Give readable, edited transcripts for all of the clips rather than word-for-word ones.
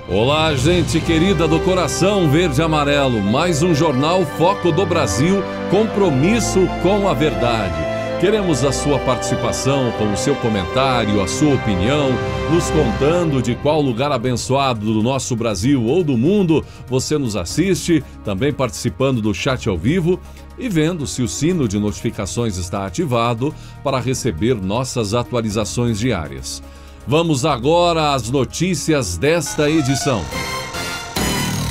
Olá, gente querida do coração verde e amarelo. Mais um Jornal Foco do Brasil, compromisso com a verdade. Queremos a sua participação com o seu comentário, a sua opinião, nos contando de qual lugar abençoado do nosso Brasil ou do mundo você nos assiste, também participando do chat ao vivo e vendo se o sino de notificações está ativado para receber nossas atualizações diárias. Vamos agora às notícias desta edição.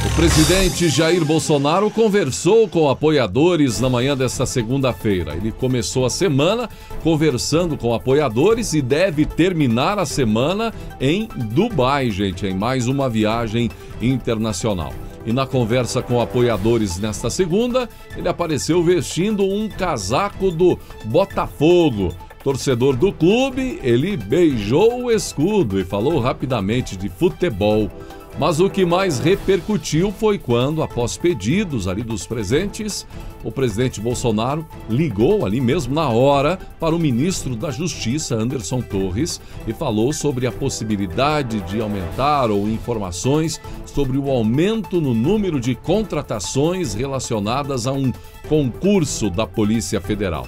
O presidente Jair Bolsonaro conversou com apoiadores na manhã desta segunda-feira. Ele começou a semana conversando com apoiadores e deve terminar a semana em Dubai, gente, em mais uma viagem internacional. E na conversa com apoiadores nesta segunda, ele apareceu vestindo um casaco do Botafogo. Torcedor do clube, ele beijou o escudo e falou rapidamente de futebol. Mas o que mais repercutiu foi quando, após pedidos ali dos presentes, o presidente Bolsonaro ligou ali mesmo na hora para o ministro da Justiça, Anderson Torres, e falou sobre a possibilidade de aumentar ou informações sobre o aumento no número de contratações relacionadas a um concurso da Polícia Federal.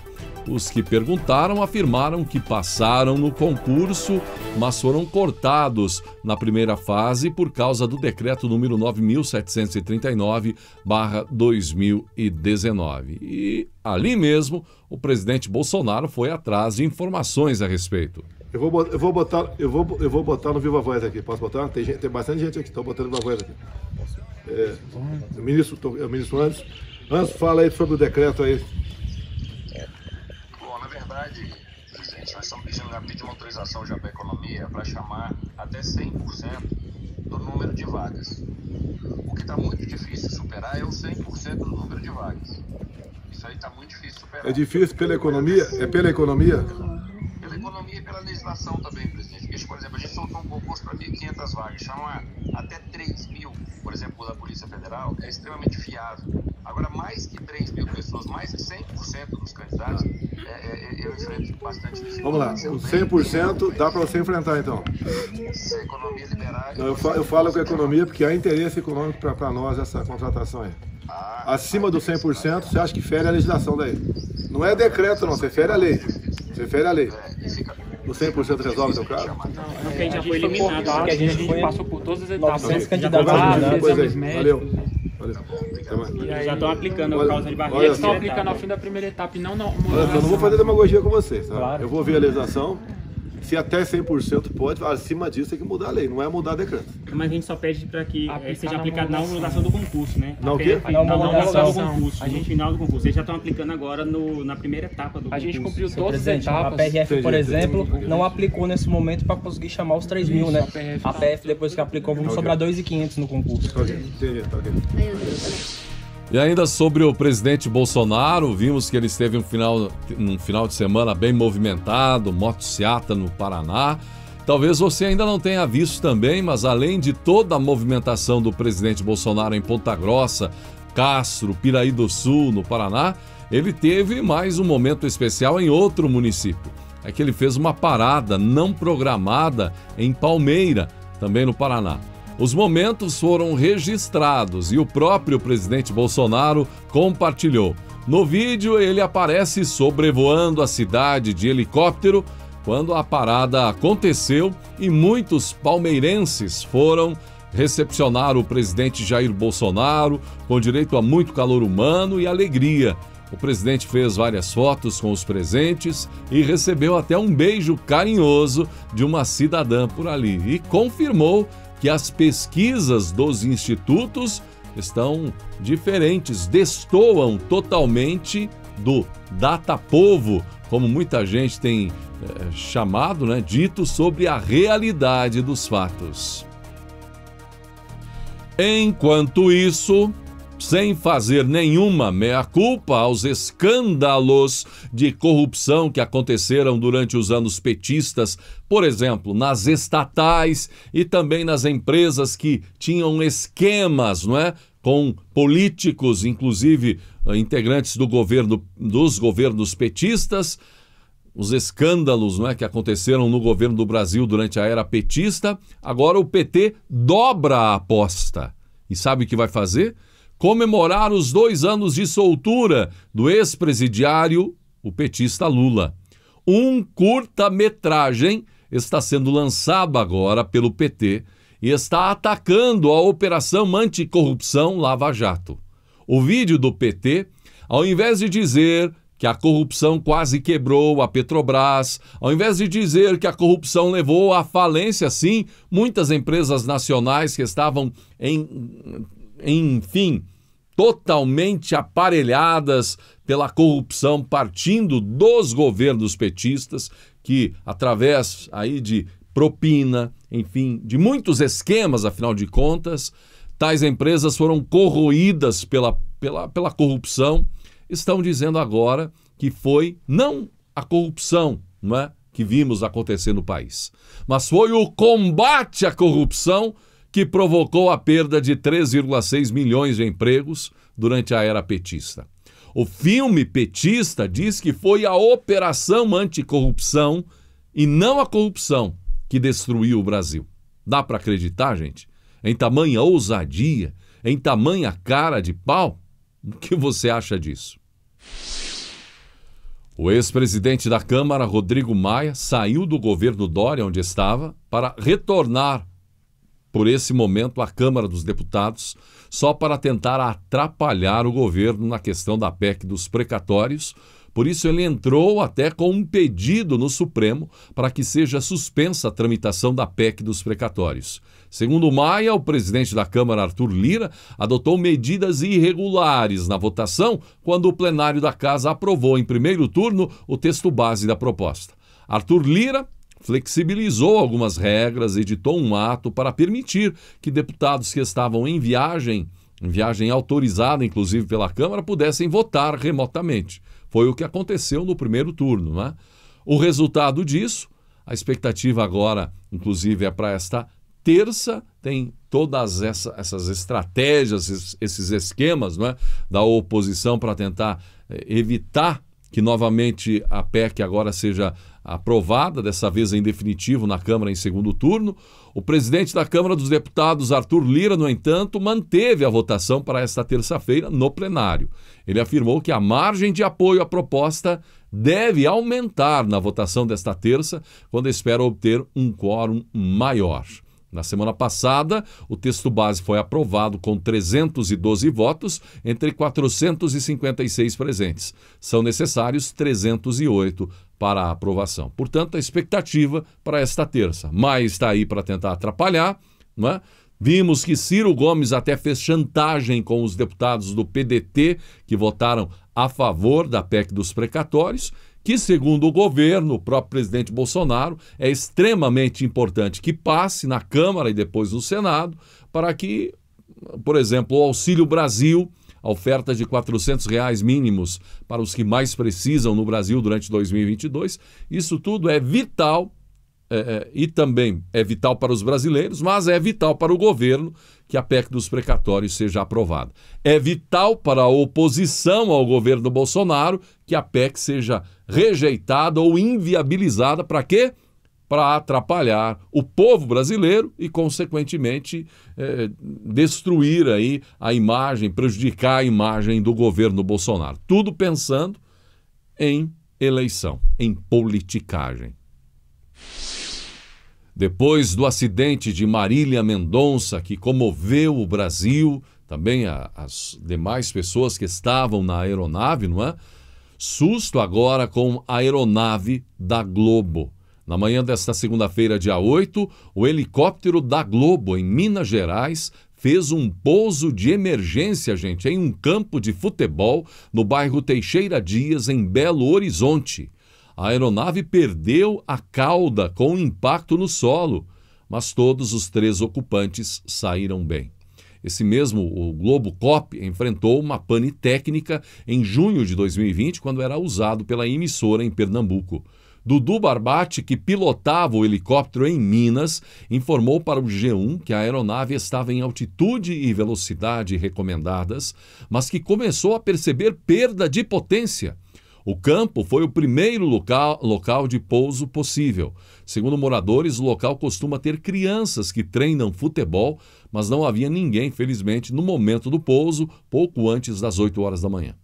Os que perguntaram afirmaram que passaram no concurso, mas foram cortados na primeira fase por causa do decreto número 9.739/2019. E ali mesmo, o presidente Bolsonaro foi atrás de informações a respeito. Eu vou botar no Viva Voz aqui. Posso botar? Tem bastante gente aqui. Estou botando Viva Voz aqui. O ministro Anderson. Anderson, fala aí sobre o decreto aí. Presidente, nós estamos pedindo uma autorização já para a economia para chamar até 100% do número de vagas. O que está muito difícil de superar é o 100% do número de vagas. Isso aí está muito difícil de superar. É difícil pela economia? É pela economia? Pela economia e pela legislação também, presidente. Porque, por exemplo, a gente soltou um concurso para 1.500 vagas. Chamar até 3.000, por exemplo, da Polícia Federal, é extremamente viável. Agora, mais que 3.000 pessoas, mais que 100% dos candidatos, eu enfrento bastante dificuldade. Vamos lá, o 100% dá para você enfrentar, então. Se a economia liberar... Não, eu falo com a economia porque há interesse econômico para nós essa contratação aí. Acima do 100%, você acha que fere a legislação daí. Não é decreto, não, você fere a lei. Você fere a lei. O 100% resolve o seu caso? Não, porque a gente já foi eliminado, porque a gente passou por todas as etapas. 900 candidatos. Exames médicos. Valeu. E aí já estão aplicando a causa de barreira. Eles estão aplicando ao fim da primeira etapa e não... Eu não vou fazer demagogia com vocês, tá? Claro. Eu vou ver a legislação. Se até 100% pode, acima disso tem que mudar a lei, não é mudar decreto. Mas a gente só pede para que seja aplicado na homologação do concurso, né? Na o quê? Na homologação do concurso, a gente final do concurso. Eles já estão aplicando agora na primeira etapa do concurso. A gente cumpriu todas as etapas. A PRF, por exemplo, não aplicou nesse momento para conseguir chamar os 3.000, né? A PF, depois que aplicou, vamos sobrar 2.500 no concurso. Entendi, tá ok. E ainda sobre o presidente Bolsonaro, vimos que ele esteve um final de semana bem movimentado, motociata no Paraná. Talvez você ainda não tenha visto também, mas além de toda a movimentação do presidente Bolsonaro em Ponta Grossa, Castro, Piraí do Sul, no Paraná, ele teve mais um momento especial em outro município. É que ele fez uma parada não programada em Palmeira, também no Paraná. Os momentos foram registrados e o próprio presidente Bolsonaro compartilhou. No vídeo, ele aparece sobrevoando a cidade de helicóptero quando a parada aconteceu e muitos palmeirenses foram recepcionar o presidente Jair Bolsonaro com direito a muito calor humano e alegria. O presidente fez várias fotos com os presentes e recebeu até um beijo carinhoso de uma cidadã por ali e confirmou que as pesquisas dos institutos estão diferentes, destoam totalmente do Datapovo, como muita gente tem chamado, né, dito sobre a realidade dos fatos. Enquanto isso, sem fazer nenhuma meia-culpa aos escândalos de corrupção que aconteceram durante os anos petistas, por exemplo, nas estatais e também nas empresas que tinham esquemas, não é, com políticos, inclusive integrantes dos governos petistas. os escândalos, não é, que aconteceram no governo do Brasil durante a era petista, agora o PT dobra a aposta. E sabe o que vai fazer? Comemorar os 2 anos de soltura do ex-presidiário, o petista Lula. Um curta-metragem está sendo lançado agora pelo PT e está atacando a Operação Anticorrupção Lava Jato. O vídeo do PT, ao invés de dizer que a corrupção quase quebrou a Petrobras, ao invés de dizer que a corrupção levou à falência, sim, muitas empresas nacionais que estavam enfim, totalmente aparelhadas pela corrupção, partindo dos governos petistas, que através aí de propina, enfim, de muitos esquemas, afinal de contas, tais empresas foram corroídas pela corrupção. Estão dizendo agora que foi não a corrupção, não é, que vimos acontecer no país, mas foi o combate à corrupção que provocou a perda de 3,6 milhões de empregos durante a era petista. O filme petista diz que foi a Operação Anticorrupção e não a corrupção que destruiu o Brasil. Dá para acreditar, gente? Em tamanha ousadia, em tamanha cara de pau? O que você acha disso? O ex-presidente da Câmara, Rodrigo Maia, saiu do governo Dória, onde estava, para retornar por esse momento à Câmara dos Deputados, só para tentar atrapalhar o governo na questão da PEC dos precatórios. Por isso ele entrou até com um pedido no Supremo para que seja suspensa a tramitação da PEC dos precatórios. Segundo Maia, o presidente da Câmara, Arthur Lira, adotou medidas irregulares na votação quando o plenário da Casa aprovou em primeiro turno o texto base da proposta. Arthur Lira flexibilizou algumas regras, editou um ato para permitir que deputados que estavam em viagem autorizada, inclusive pela Câmara, pudessem votar remotamente. Foi o que aconteceu no primeiro turno, né? O resultado disso, a expectativa agora, inclusive, é para esta terça, tem todas essas estratégias, esses esquemas, né, da oposição para tentar evitar que novamente a PEC agora seja aprovada, dessa vez em definitivo na Câmara em segundo turno. O presidente da Câmara dos Deputados, Arthur Lira, no entanto, manteve a votação para esta terça-feira no plenário. Ele afirmou que a margem de apoio à proposta deve aumentar na votação desta terça, quando espera obter um quórum maior. Na semana passada, o texto base foi aprovado com 312 votos entre 456 presentes. São necessários 308 para a aprovação. Portanto, a expectativa para esta terça. Maia está aí para tentar atrapalhar, não é? Vimos que Ciro Gomes até fez chantagem com os deputados do PDT que votaram a favor da PEC dos precatórios, que, segundo o governo, o próprio presidente Bolsonaro, é extremamente importante que passe na Câmara e depois no Senado, para que, por exemplo, o Auxílio Brasil, a oferta de R$400 mínimos para os que mais precisam no Brasil durante 2022, isso tudo é vital, e também é vital para os brasileiros, mas é vital para o governo que a PEC dos precatórios seja aprovada. É vital para a oposição ao governo Bolsonaro que a PEC seja rejeitada ou inviabilizada. Para quê? Para atrapalhar o povo brasileiro e, consequentemente, destruir aí a imagem, prejudicar a imagem do governo Bolsonaro. Tudo pensando em eleição, em politicagem. Depois do acidente de Marília Mendonça, que comoveu o Brasil, também as demais pessoas que estavam na aeronave, não é? Susto agora com a aeronave da Globo. Na manhã desta segunda-feira, dia 8, o helicóptero da Globo, em Minas Gerais, fez um pouso de emergência, gente, em um campo de futebol no bairro Teixeira Dias, em Belo Horizonte. A aeronave perdeu a cauda com um impacto no solo, mas todos os 3 ocupantes saíram bem. Esse mesmo, o Globocop, enfrentou uma pane técnica em junho de 2020, quando era usado pela emissora em Pernambuco. Dudu Barbati, que pilotava o helicóptero em Minas, informou para o G1 que a aeronave estava em altitude e velocidade recomendadas, mas que começou a perceber perda de potência. O campo foi o primeiro local de pouso possível. Segundo moradores, o local costuma ter crianças que treinam futebol, mas não havia ninguém, felizmente, no momento do pouso, pouco antes das 8 horas da manhã.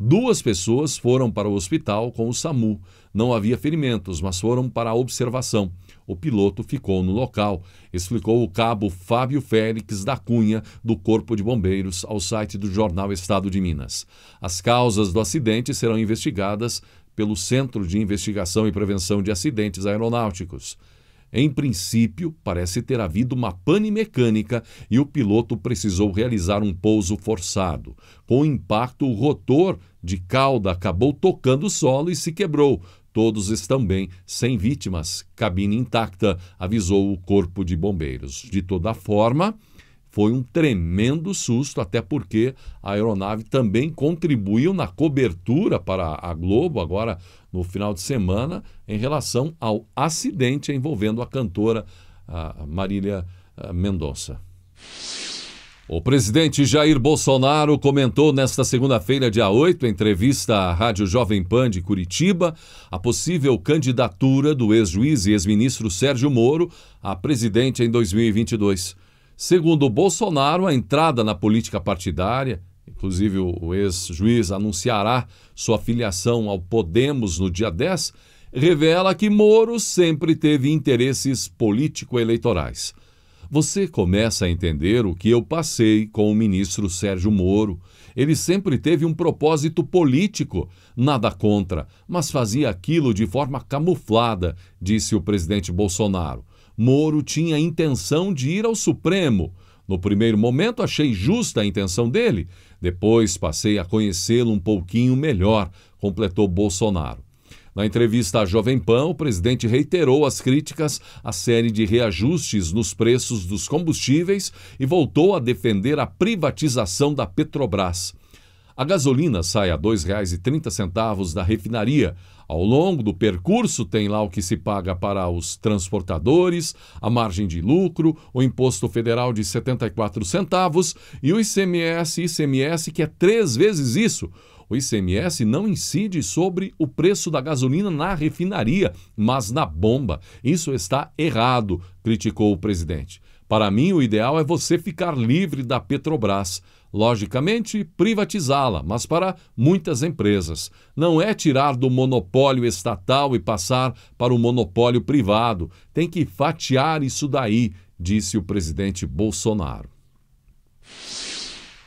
2 pessoas foram para o hospital com o SAMU. Não havia ferimentos, mas foram para a observação. O piloto ficou no local, explicou o cabo Fábio Félix da Cunha, do Corpo de Bombeiros, ao site do jornal Estado de Minas. As causas do acidente serão investigadas pelo Centro de Investigação e Prevenção de Acidentes Aeronáuticos. Em princípio, parece ter havido uma pane mecânica e o piloto precisou realizar um pouso forçado. Com o impacto, o rotor de cauda acabou tocando o solo e se quebrou. Todos estão bem, sem vítimas, cabine intacta, avisou o Corpo de Bombeiros. De toda forma, foi um tremendo susto, até porque a aeronave também contribuiu na cobertura para a Globo, agora no final de semana, em relação ao acidente envolvendo a cantora Marília Mendonça. O presidente Jair Bolsonaro comentou nesta segunda-feira, dia 8, em entrevista à Rádio Jovem Pan de Curitiba, a possível candidatura do ex-juiz e ex-ministro Sérgio Moro a presidente em 2022. Segundo Bolsonaro, a entrada na política partidária, inclusive o ex-juiz anunciará sua filiação ao Podemos no dia 10, revela que Moro sempre teve interesses político-eleitorais. Você começa a entender o que eu passei com o ministro Sérgio Moro. Ele sempre teve um propósito político, nada contra, mas fazia aquilo de forma camuflada, disse o presidente Bolsonaro. Moro tinha a intenção de ir ao Supremo. No primeiro momento achei justa a intenção dele, depois passei a conhecê-lo um pouquinho melhor, completou Bolsonaro. Na entrevista à Jovem Pan, o presidente reiterou as críticas à série de reajustes nos preços dos combustíveis e voltou a defender a privatização da Petrobras. A gasolina sai a R$ 2,30 da refinaria. Ao longo do percurso tem lá o que se paga para os transportadores, a margem de lucro, o imposto federal de 74 centavos e o ICMS que é 3 vezes isso. O ICMS não incide sobre o preço da gasolina na refinaria, mas na bomba. Isso está errado, criticou o presidente. Para mim, o ideal é você ficar livre da Petrobras. Logicamente, privatizá-la, mas para muitas empresas. Não é tirar do monopólio estatal e passar para o monopólio privado. Tem que fatiar isso daí, disse o presidente Bolsonaro.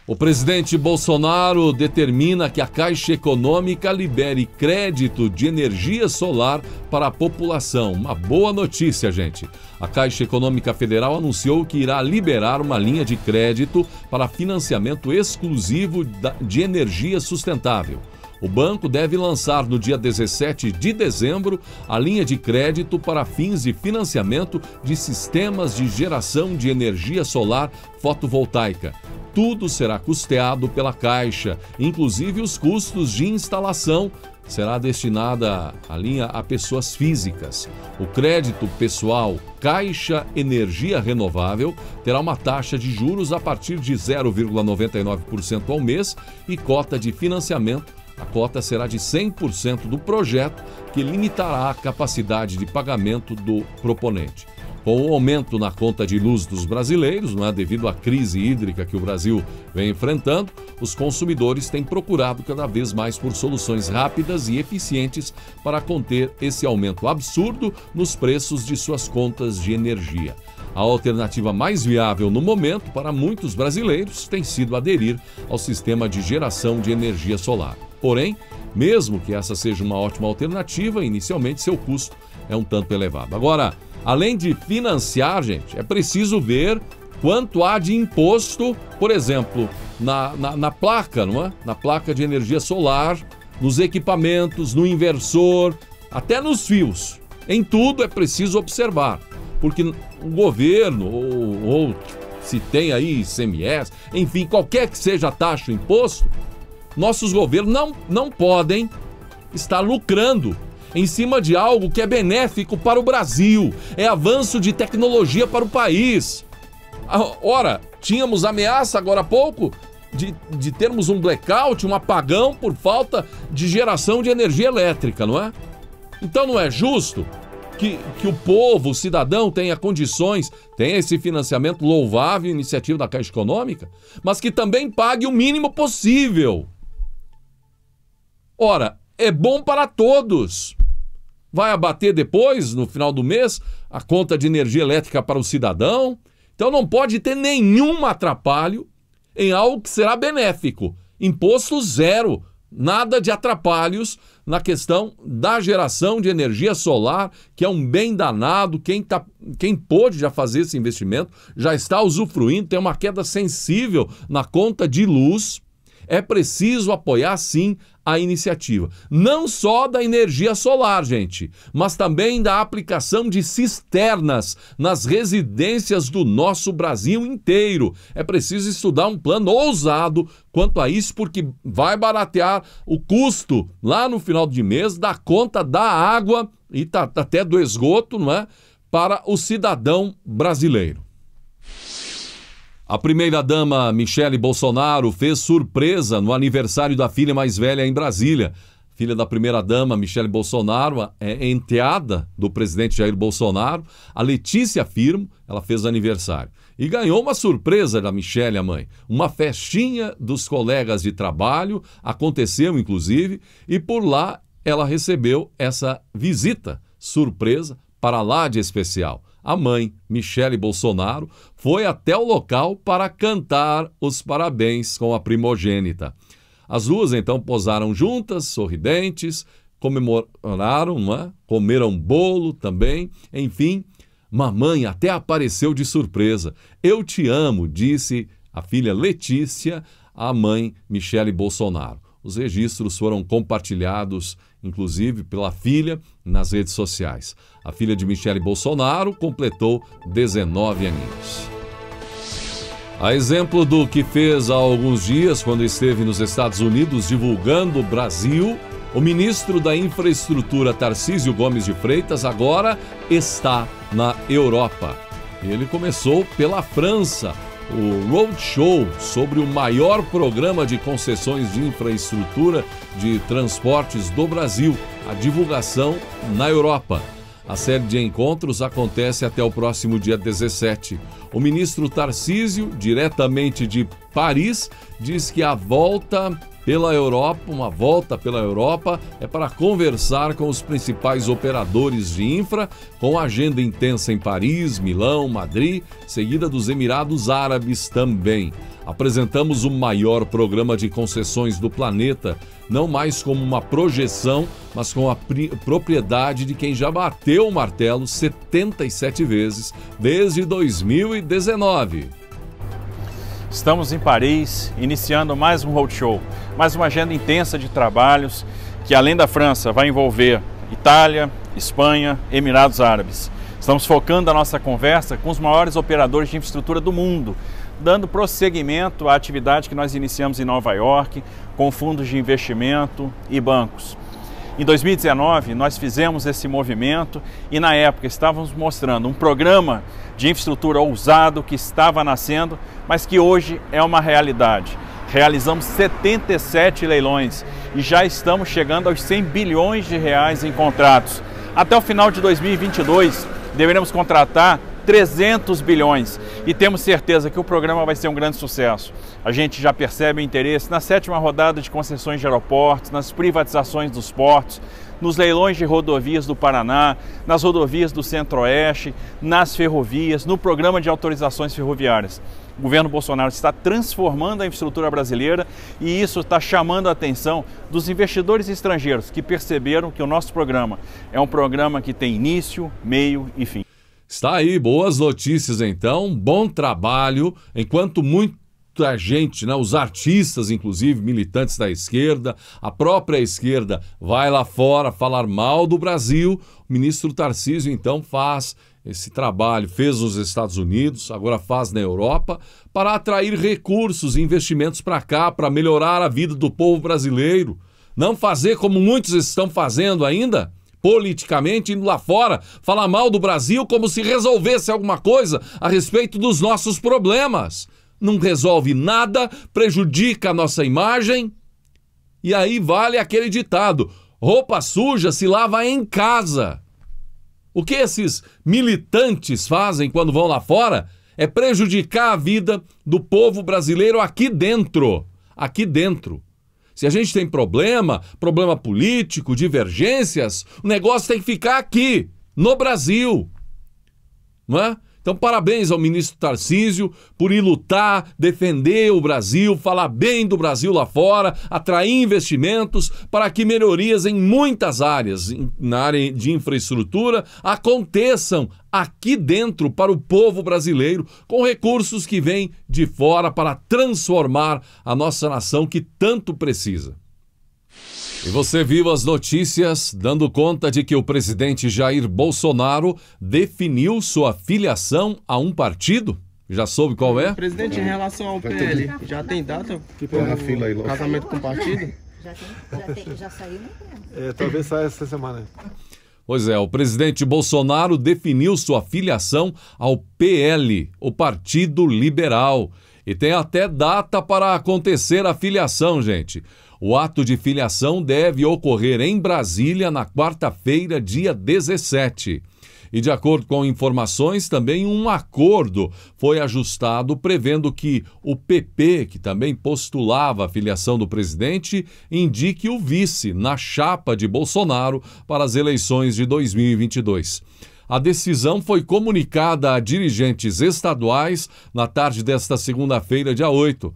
O presidente Bolsonaro determina que a Caixa Econômica libere crédito de energia solar para a população. Uma boa notícia, gente. A Caixa Econômica Federal anunciou que irá liberar uma linha de crédito para financiamento exclusivo de energia sustentável. O banco deve lançar no dia 17 de dezembro a linha de crédito para fins de financiamento de sistemas de geração de energia solar fotovoltaica. Tudo será custeado pela Caixa, inclusive os custos de instalação. Será destinada a linha a pessoas físicas. O crédito pessoal Caixa Energia Renovável terá uma taxa de juros a partir de 0,99% ao mês e cota de financiamento. A cota será de 100% do projeto, que limitará a capacidade de pagamento do proponente. Com o aumento na conta de luz dos brasileiros, devido à crise hídrica que o Brasil vem enfrentando, os consumidores têm procurado cada vez mais por soluções rápidas e eficientes para conter esse aumento absurdo nos preços de suas contas de energia. A alternativa mais viável no momento para muitos brasileiros tem sido aderir ao sistema de geração de energia solar. Porém, mesmo que essa seja uma ótima alternativa, inicialmente seu custo é um tanto elevado. Agora, além de financiar, gente, é preciso ver quanto há de imposto, por exemplo, na placa, não é? Na placa de energia solar, nos equipamentos, no inversor, até nos fios. Em tudo é preciso observar, porque o governo, ou se tem aí ICMS, enfim, qualquer que seja a taxa, o imposto, nossos governos não podem estar lucrando em cima de algo que é benéfico para o Brasil, é avanço de tecnologia para o país. Ora, tínhamos ameaça agora há pouco de termos um blackout, um apagão por falta de geração de energia elétrica, não é? Então não é justo que o povo, o cidadão tenha condições, tenha esse financiamento louvável, iniciativa da Caixa Econômica, mas que também pague o mínimo possível. Ora, é bom para todos. Vai abater depois, no final do mês, a conta de energia elétrica para o cidadão. Então não pode ter nenhum atrapalho em algo que será benéfico. Imposto zero, nada de atrapalhos na questão da geração de energia solar, que é um bem danado. Quem pôde já fazer esse investimento já está usufruindo, tem uma queda sensível na conta de luz. É preciso apoiar, sim, a iniciativa. Não só da energia solar, gente, mas também da aplicação de cisternas nas residências do nosso Brasil inteiro. É preciso estudar um plano ousado quanto a isso, porque vai baratear o custo lá no final de mês da conta da água e até do esgoto, não é? Para o cidadão brasileiro. A primeira-dama Michele Bolsonaro fez surpresa no aniversário da filha mais velha em Brasília. Filha da primeira-dama Michele Bolsonaro é enteada do presidente Jair Bolsonaro. A Letícia Firmo, ela fez aniversário. E ganhou uma surpresa da Michele, a mãe. Uma festinha dos colegas de trabalho, aconteceu inclusive, e por lá ela recebeu essa visita surpresa para lá de especial. A mãe, Michele Bolsonaro, foi até o local para cantar os parabéns com a primogênita. As duas, então, posaram juntas, sorridentes, comemoraram, não é? Comeram bolo também, enfim. Mamãe até apareceu de surpresa. Eu te amo, disse a filha Letícia à mãe Michele Bolsonaro. Os registros foram compartilhados, inclusive, pela filha nas redes sociais. A filha de Michele Bolsonaro completou 19 aninhos. A exemplo do que fez há alguns dias, quando esteve nos Estados Unidos divulgando o Brasil, o ministro da Infraestrutura, Tarcísio Gomes de Freitas, agora está na Europa. Ele começou pela França, o Roadshow sobre o maior programa de concessões de infraestrutura de transportes do Brasil, a divulgação na Europa. A série de encontros acontece até o próximo dia 17. O ministro Tarcísio, diretamente de Paris, diz que a volta pela Europa, uma volta pela Europa, é para conversar com os principais operadores de infra, com agenda intensa em Paris, Milão, Madrid, seguida dos Emirados Árabes também. Apresentamos o maior programa de concessões do planeta, não mais como uma projeção, mas com a propriedade de quem já bateu o martelo 77 vezes desde 2019. Estamos em Paris, iniciando mais um roadshow, mais uma agenda intensa de trabalhos que, além da França, vai envolver Itália, Espanha, Emirados Árabes. Estamos focando a nossa conversa com os maiores operadores de infraestrutura do mundo, dando prosseguimento à atividade que nós iniciamos em Nova York, com fundos de investimento e bancos. Em 2019, nós fizemos esse movimento e, na época, estávamos mostrando um programa de infraestrutura ousado que estava nascendo, mas que hoje é uma realidade. Realizamos 77 leilões e já estamos chegando aos 100 bilhões de reais em contratos. Até o final de 2022, deveremos contratar 300 bilhões e temos certeza que o programa vai ser um grande sucesso. A gente já percebe o interesse na 7ª rodada de concessões de aeroportos, nas privatizações dos portos, nos leilões de rodovias do Paraná, nas rodovias do Centro-Oeste, nas ferrovias, no programa de autorizações ferroviárias. O governo Bolsonaro está transformando a infraestrutura brasileira e isso está chamando a atenção dos investidores estrangeiros que perceberam que o nosso programa é um programa que tem início, meio e fim. Está aí, boas notícias então, bom trabalho, enquanto muita gente, né, os artistas, inclusive militantes da esquerda, a própria esquerda vai lá fora falar mal do Brasil, o ministro Tarcísio então faz esse trabalho, fez nos Estados Unidos, agora faz na Europa, para atrair recursos e investimentos para cá, para melhorar a vida do povo brasileiro, não fazer como muitos estão fazendo ainda, politicamente, indo lá fora, falar mal do Brasil como se resolvesse alguma coisa a respeito dos nossos problemas. não resolve nada, prejudica a nossa imagem. E aí vale aquele ditado: roupa suja se lava em casa. O que esses militantes fazem quando vão lá fora é prejudicar a vida do povo brasileiro aqui dentro. Aqui dentro. Se a gente tem problema político, divergências, o negócio tem que ficar aqui, no Brasil. Não é? Então, parabéns ao ministro Tarcísio por ir lutar, defender o Brasil, falar bem do Brasil lá fora, atrair investimentos para que melhorias em muitas áreas, na área de infraestrutura, aconteçam aqui dentro para o povo brasileiro, com recursos que vêm de fora para transformar a nossa nação que tanto precisa. E você viu as notícias dando conta de que o presidente Jair Bolsonaro definiu sua filiação a um partido? Já soube qual é? Presidente, em relação ao PL, já tem data? Na fila aí, casamento com partido? Já saiu, né? Talvez saia essa semana. Pois é, o presidente Bolsonaro definiu sua filiação ao PL, o Partido Liberal. E tem até data para acontecer a filiação, gente. O ato de filiação deve ocorrer em Brasília na quarta-feira, dia 17. E de acordo com informações, também um acordo foi ajustado prevendo que o PP, que também postulava a filiação do presidente, indique o vice na chapa de Bolsonaro para as eleições de 2022. A decisão foi comunicada a dirigentes estaduais na tarde desta segunda-feira, dia 8.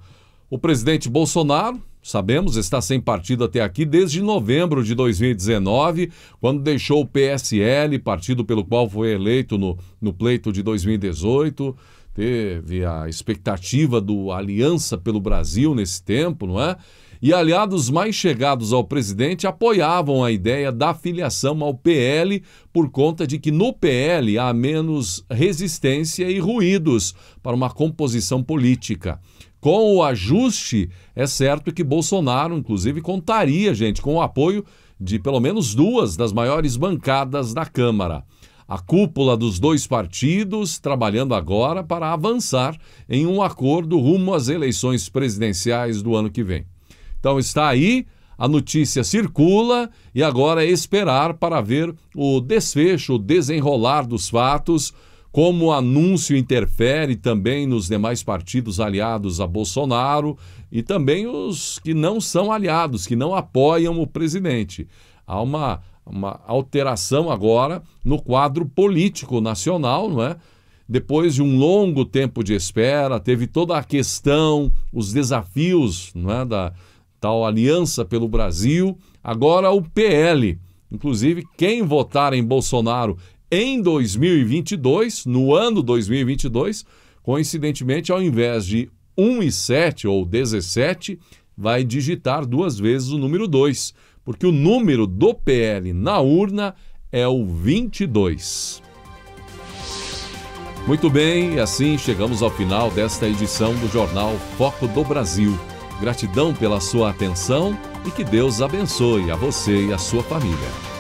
O presidente Bolsonaro, sabemos, está sem partido até aqui desde novembro de 2019, quando deixou o PSL, partido pelo qual foi eleito no pleito de 2018. Teve a expectativa do Aliança pelo Brasil nesse tempo, não é? E aliados mais chegados ao presidente apoiavam a ideia da filiação ao PL por conta de que no PL há menos resistência e ruídos para uma composição política. Com o ajuste, é certo que Bolsonaro, inclusive, contaria, gente, com o apoio de pelo menos duas das maiores bancadas da Câmara. A cúpula dos dois partidos trabalhando agora para avançar em um acordo rumo às eleições presidenciais do ano que vem. Então está aí, a notícia circula e agora é esperar para ver o desfecho, o desenrolar dos fatos, como o anúncio interfere também nos demais partidos aliados a Bolsonaro e também os que não são aliados, que não apoiam o presidente. Há uma alteração agora no quadro político nacional, não é? Depois de um longo tempo de espera, teve toda a questão, os desafios, não é, da tal Aliança pelo Brasil, agora o PL. Inclusive, quem votar em Bolsonaro em 2022, no ano 2022, coincidentemente, ao invés de 1 e 7 ou 17, vai digitar 2 vezes o número 2, porque o número do PL na urna é o 22. Muito bem, e assim chegamos ao final desta edição do Jornal Foco do Brasil. Gratidão pela sua atenção e que Deus abençoe a você e a sua família.